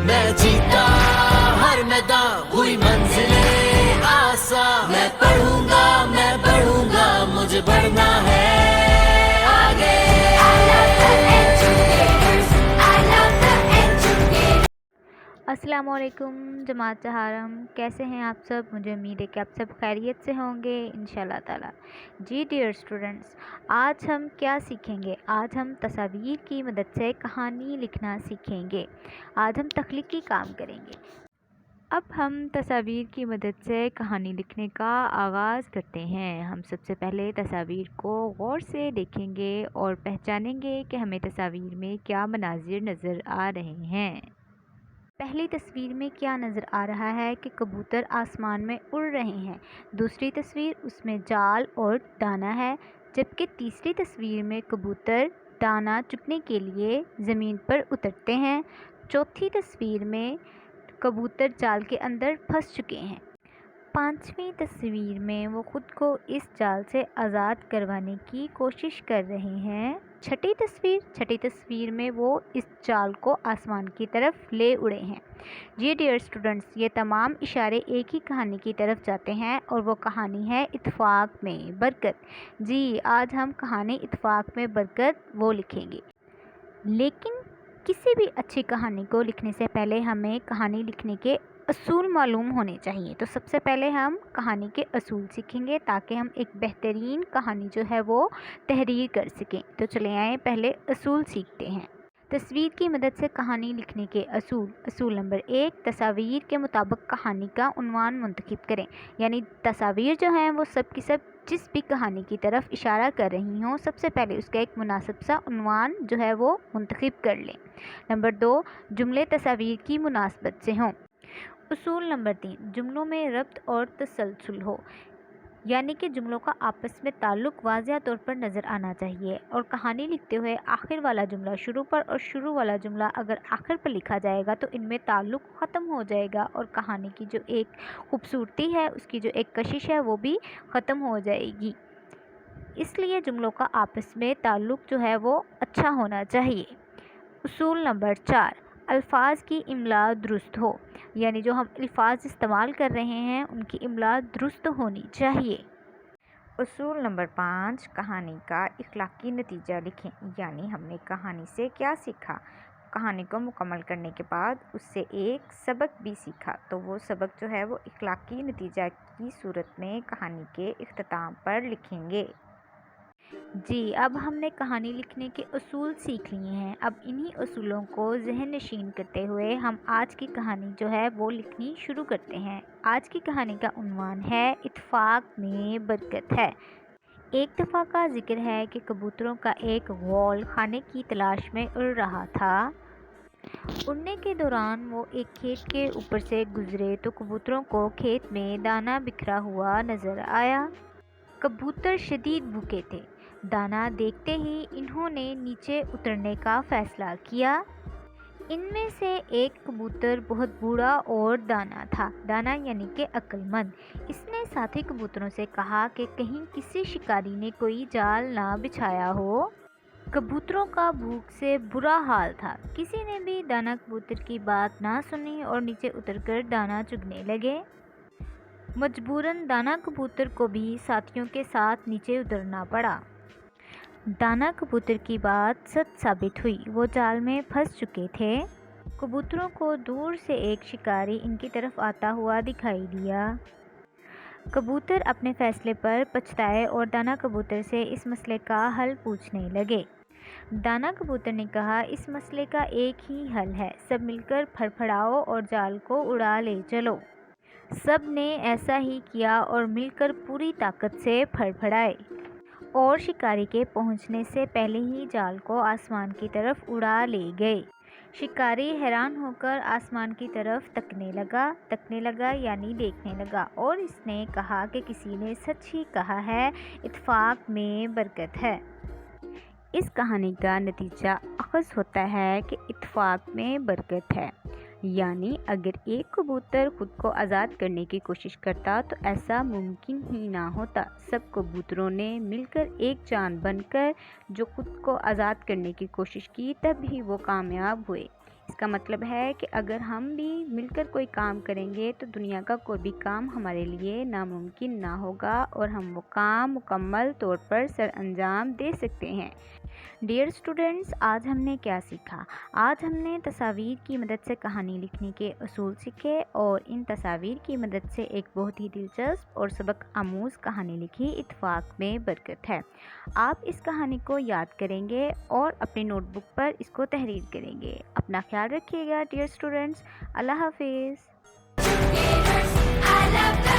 मैं जीता हर मैदान, हुई मंजिलें आसान। मैं बढ़ूंगा, मुझे बढ़ना है आगे। अस्सलाम वालेकुम जमात जहारम, कैसे हैं आप सब। मुझे उम्मीद है कि आप सब खैरियत से होंगे इंशाल्लाह ताला। जी डियर स्टूडेंट्स, आज हम क्या सीखेंगे। आज हम तस्वीर की मदद से कहानी लिखना सीखेंगे। आज हम तख्लीकी काम करेंगे। अब हम तस्वीर की मदद से कहानी लिखने का आगाज़ करते हैं। हम सबसे पहले तस्वीर को गौर से देखेंगे और पहचानेंगे कि हमें तस्वीर में क्या मनाजिर नज़र आ रहे हैं। पहली तस्वीर में क्या नज़र आ रहा है कि कबूतर आसमान में उड़ रहे हैं। दूसरी तस्वीर, उसमें जाल और दाना है, जबकि तीसरी तस्वीर में कबूतर दाना चुगने के लिए ज़मीन पर उतरते हैं। चौथी तस्वीर में कबूतर जाल के अंदर फंस चुके हैं। पांचवी तस्वीर में वो ख़ुद को इस जाल से आज़ाद करवाने की कोशिश कर रहे हैं। छठी तस्वीर में वो इस जाल को आसमान की तरफ ले उड़े हैं। जी डियर स्टूडेंट्स, ये तमाम इशारे एक ही कहानी की तरफ जाते हैं और वो कहानी है इत्तेफाक में बरकत। जी, आज हम कहानी इत्तेफाक में बरकत वो लिखेंगे। लेकिन किसी भी अच्छी कहानी को लिखने से पहले हमें कहानी लिखने के असूल मालूम होने चाहिए। तो सबसे पहले हम कहानी के असूल सीखेंगे ताकि हम एक बेहतरीन कहानी जो है वो तहरीर कर सकें। तो चले आए पहले असूल सीखते हैं। तस्वीर की मदद से कहानी लिखने के असूल नंबर 1, तस्वीर के मुताबिक कहानी का उन्वान मुंतखब करें। यानी तस्वीर जो हैं वो सब की सब जिस भी कहानी की तरफ इशारा कर रही हों, सबसे पहले उसका एक मुनासिब सा उन्वान जो है वो मुंतखब कर लें। नंबर 2, जुमले तस्वीर की मुनासबत से हों। उसूल नंबर 3, जुमलों में रब्त और तसलसल हो, यानी कि जुमलों का आपस में ताल्लुक़ वाज़िह तौर पर नज़र आना चाहिए। और कहानी लिखते हुए आखिर वाला जुमला शुरू पर और शुरू वाला जुमला अगर आखिर पर लिखा जाएगा तो इनमें ताल्लुक़ ख़त्म हो जाएगा और कहानी की जो एक खूबसूरती है, उसकी जो एक कशिश है, वो भी ख़त्म हो जाएगी। इसलिए जुमलों का आपस में ताल्लुक़ जो है वो अच्छा होना चाहिए। उसूल नंबर 4, अल्फाज की इमला दुरुस्त हो, यानी जो हम अल्फाज इस्तेमाल कर रहे हैं उनकी इमला दुरुस्त होनी चाहिए। उसूल नंबर 5, कहानी का इखलाकी नतीजा लिखें, यानी हमने कहानी से क्या सीखा। कहानी को मुकम्मल करने के बाद उससे एक सबक भी सीखा, तो वो सबक जो है वो इखलाकी नतीजा की सूरत में कहानी के इख्तिताम पर लिखेंगे। जी, अब हमने कहानी लिखने के असूल सीख लिए हैं। अब इन्हीं असूलों को ज़हन नशीन करते हुए हम आज की कहानी जो है वो लिखनी शुरू करते हैं। आज की कहानी का उन्वान है इत्तेफाक में बरकत है। एक दफ़ा का जिक्र है कि कबूतरों का एक गौल खाने की तलाश में उड़ रहा था। उड़ने के दौरान वो एक खेत के ऊपर से गुजरे तो कबूतरों को खेत में दाना बिखरा हुआ नज़र आया। कबूतर शदीद भूखे थे। दाना देखते ही इन्होंने नीचे उतरने का फ़ैसला किया। इनमें से एक कबूतर बहुत बूढ़ा और दाना था, दाना यानी कि अक्लमंद। इसने साथी कबूतरों से कहा कि कहीं किसी शिकारी ने कोई जाल ना बिछाया हो। कबूतरों का भूख से बुरा हाल था। किसी ने भी दाना कबूतर की बात ना सुनी और नीचे उतरकर दाना चुगने लगे। मजबूरन दाना कबूतर को भी साथियों के साथ नीचे उतरना पड़ा। दाना कबूतर की बात सच साबित हुई, वो जाल में फंस चुके थे। कबूतरों को दूर से एक शिकारी इनकी तरफ आता हुआ दिखाई दिया। कबूतर अपने फैसले पर पछताए और दाना कबूतर से इस मसले का हल पूछने लगे। दाना कबूतर ने कहा, इस मसले का एक ही हल है, सब मिलकर फड़फड़ाओ और जाल को उड़ा ले चलो। सब ने ऐसा ही किया और मिलकर पूरी ताकत से फड़फड़ाए और शिकारी के पहुंचने से पहले ही जाल को आसमान की तरफ उड़ा ले गए। शिकारी हैरान होकर आसमान की तरफ तकने लगा यानी देखने लगा और इसने कहा कि किसी ने सच ही कहा है, इत्तेफाक में बरकत है। इस कहानी का नतीजा अखज़ होता है कि इत्तेफाक में बरकत है, यानी अगर एक कबूतर खुद को आज़ाद करने की कोशिश करता तो ऐसा मुमकिन ही ना होता। सब कबूतरों ने मिलकर एक जान बनकर जो खुद को आज़ाद करने की कोशिश की, तब ही वो कामयाब हुए। اس کا مطلب ہے کہ اگر ہم بھی مل کر کوئی کام کریں گے تو دنیا کا کوئی بھی کام ہمارے لیے ناممکن نہ ہوگا اور ہم وہ کام مکمل طور پر سر انجام دے سکتے ہیں۔ ڈیئر اسٹوڈنٹس، آج ہم نے کیا سیکھا؟ آج ہم نے تصاویر کی مدد سے کہانی لکھنے کے اصول سیکھے اور ان تصاویر کی مدد سے ایک بہت ہی دلچسپ اور سبق آموز کہانی لکھی، اتفاق میں برکت ہے۔ آپ اس کہانی کو یاد کریں گے اور اپنی نوٹ بک پر اس کو تحریر کریں گے۔ اپنا خیال رکھیے گا ڈیئر اسٹوڈنٹس، اللہ حافظ۔ I love